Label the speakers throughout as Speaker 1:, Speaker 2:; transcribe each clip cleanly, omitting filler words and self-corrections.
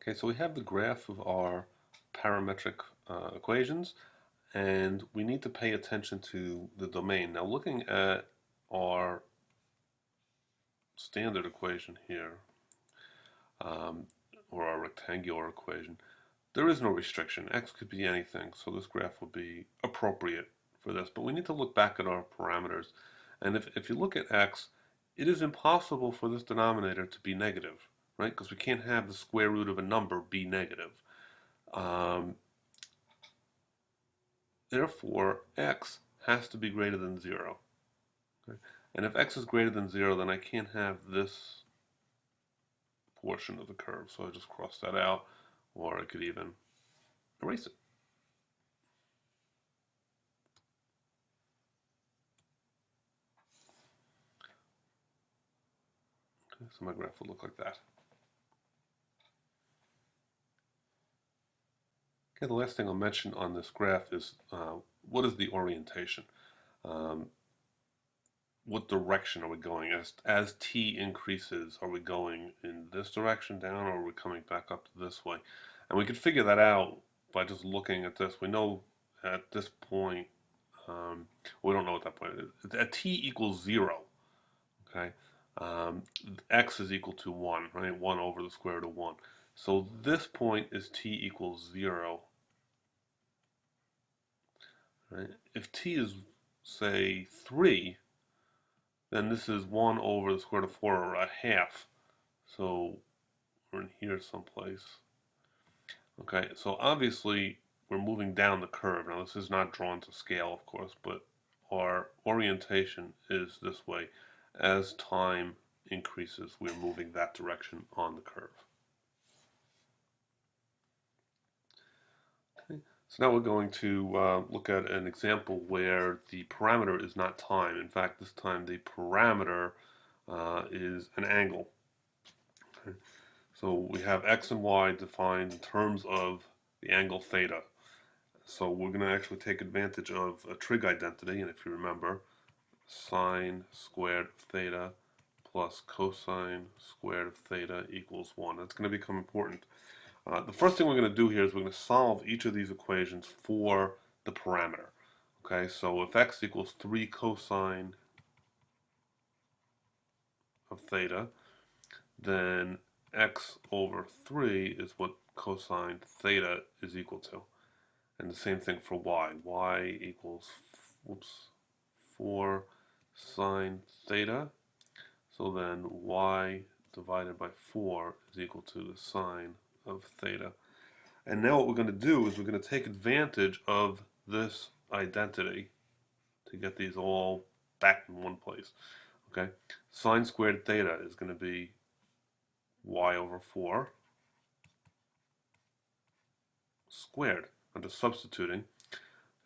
Speaker 1: Okay, so we have the graph of our parametric equations, and we need to pay attention to the domain. Now, looking at our standard equation here, um, or our rectangular equation, there is no restriction. X could be anything, so this graph would be appropriate for this. But we need to look back at our parameters. And if you look at X, it is impossible for this denominator to be negative, right? Because we can't have the square root of a number be negative. Um, Therefore, X has to be greater than 0. Okay? And if X is greater than 0, then I can't have this portion of the curve. So I just cross that out, or I could even erase it. Okay, so my graph would look like that. Okay, the last thing I'll mention on this graph is what is the orientation? Um, what direction are we going? As t increases, are we going in this direction down, or are we coming back up this way? And we could figure that out by just looking at this. We know at this point, we don't know at that point. At t equals 0, okay, x is equal to 1, right? 1 over the square root of 1. So this point is t equals 0. Right? If t is, say, 3, then this is 1 over the square root of 4, or a half. So we're in here someplace. Okay, so obviously we're moving down the curve. Now this is not drawn to scale, of course, but our orientation is this way. As time increases, we're moving that direction on the curve. Okay. So now we're going to look at an example where the parameter is not time. In fact, this time the parameter is an angle. Okay. So we have x and y defined in terms of the angle theta. So we're going to actually take advantage of a trig identity, and if you remember, sine squared of theta plus cosine squared of theta equals 1. That's going to become important. The first thing we're going to do here is we're going to solve each of these equations for the parameter. Okay, so if x equals 3 cosine of theta, then x over 3 is what cosine theta is equal to. And the same thing for y. Y equals 4 sine theta. So then y divided by 4 is equal to the sine of theta. And now what we're going to do is we're going to take advantage of this identity to get these all back in one place. Okay, sine squared theta is going to be y over 4 squared. I'm just substituting.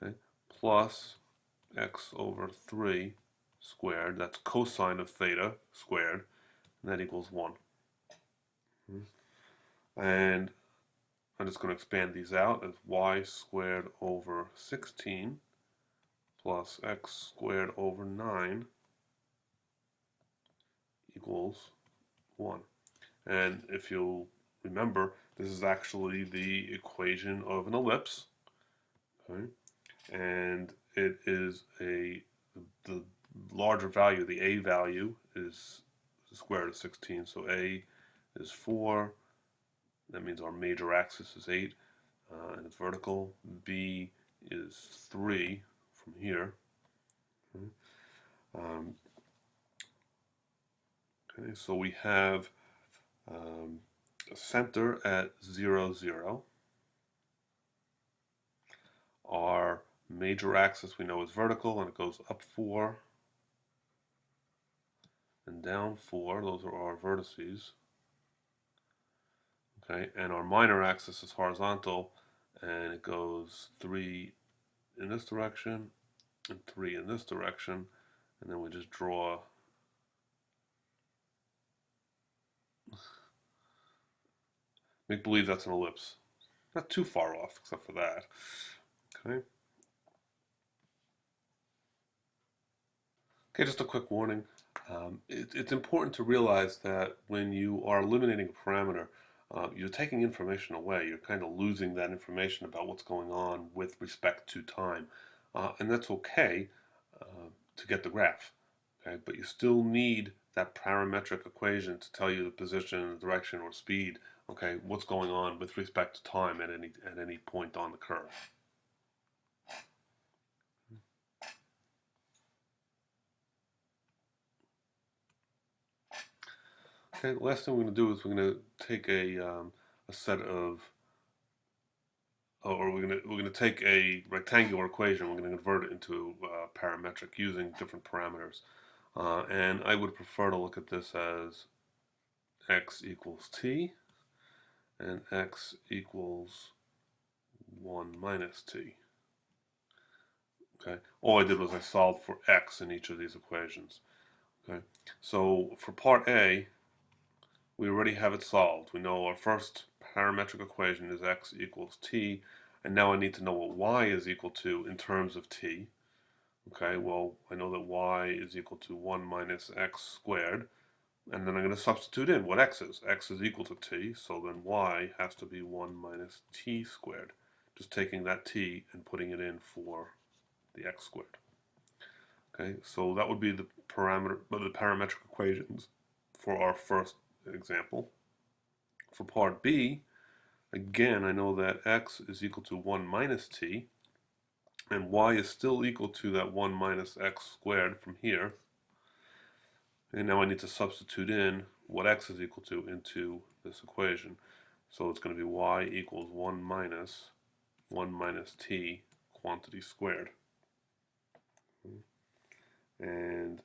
Speaker 1: Okay, plus x over 3 squared. That's cosine of theta squared, and that equals 1. And I'm just going to expand these out as y squared over 16 plus x squared over 9 equals 1. And if you'll remember, this is actually the equation of an ellipse. Okay? And it is the larger value, the a value, is the square root of 16. So a is 4. That means our major axis is 8, and it's vertical. B is 3 from here. Okay, okay, so we have a center at 0, 0. Our major axis we know is vertical, and it goes up 4 and down 4. Those are our vertices. Okay, and our minor axis is horizontal, and it goes 3 in this direction and 3 in this direction, and then we just draw make believe that's an ellipse. Not too far off, except for that. Okay. Okay, just a quick warning. It's important to realize that when you are eliminating a parameter, you're taking information away. You're kind of losing that information about what's going on with respect to time. And that's okay to get the graph. Okay? But you still need that parametric equation to tell you the position, direction, or speed, okay, what's going on with respect to time at any point on the curve. Okay, the last thing we're going to do is we're going to take a set of, or we're going to take a rectangular equation. We're going to convert it into parametric using different parameters. And I would prefer to look at this as x equals t and x equals 1 minus t. Okay, all I did was I solved for x in each of these equations. Okay, so for part A, we already have it solved. We know our first parametric equation is x equals t, and now I need to know what y is equal to in terms of t. Okay, well, I know that y is equal to 1 minus x squared, and then I'm going to substitute in what x is. X is equal to t, so then y has to be 1 minus t squared. Just taking that t and putting it in for the x squared. Okay, so that would be the parametric equations for our first example. For part B, again, I know that x is equal to 1 minus t, and y is still equal to that 1 minus x squared from here. And now I need to substitute in what x is equal to into this equation. So it's going to be y equals 1 minus t quantity squared. And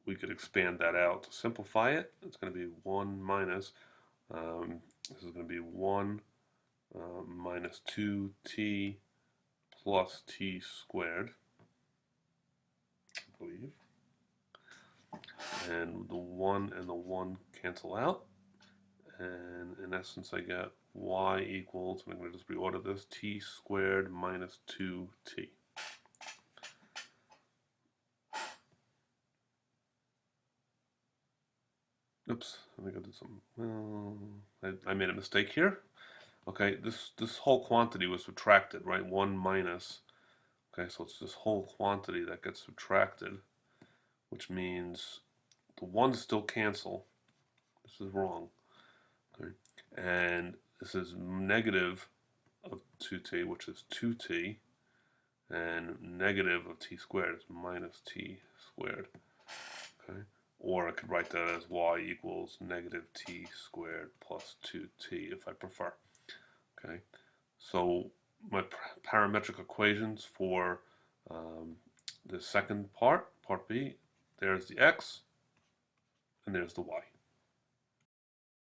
Speaker 1: we could expand that out to simplify it. It's going to be 1 minus, this is going to be 1 minus 2t plus t squared, I believe. And the 1 and the 1 cancel out. And in essence, I get y equals, I'm going to just reorder this, t squared minus 2t. Oops, I think I did something. I made a mistake here. Okay, this whole quantity was subtracted, right? 1 minus. Okay, so it's this whole quantity that gets subtracted, which means the 1's still cancel. This is wrong. Okay, and this is negative of 2t, which is 2t, and negative of t squared is minus t squared. Okay, or I could write that as y equals negative t squared plus 2t if I prefer. Okay, so my parametric equations for the second part, part B, there's the x and there's the y.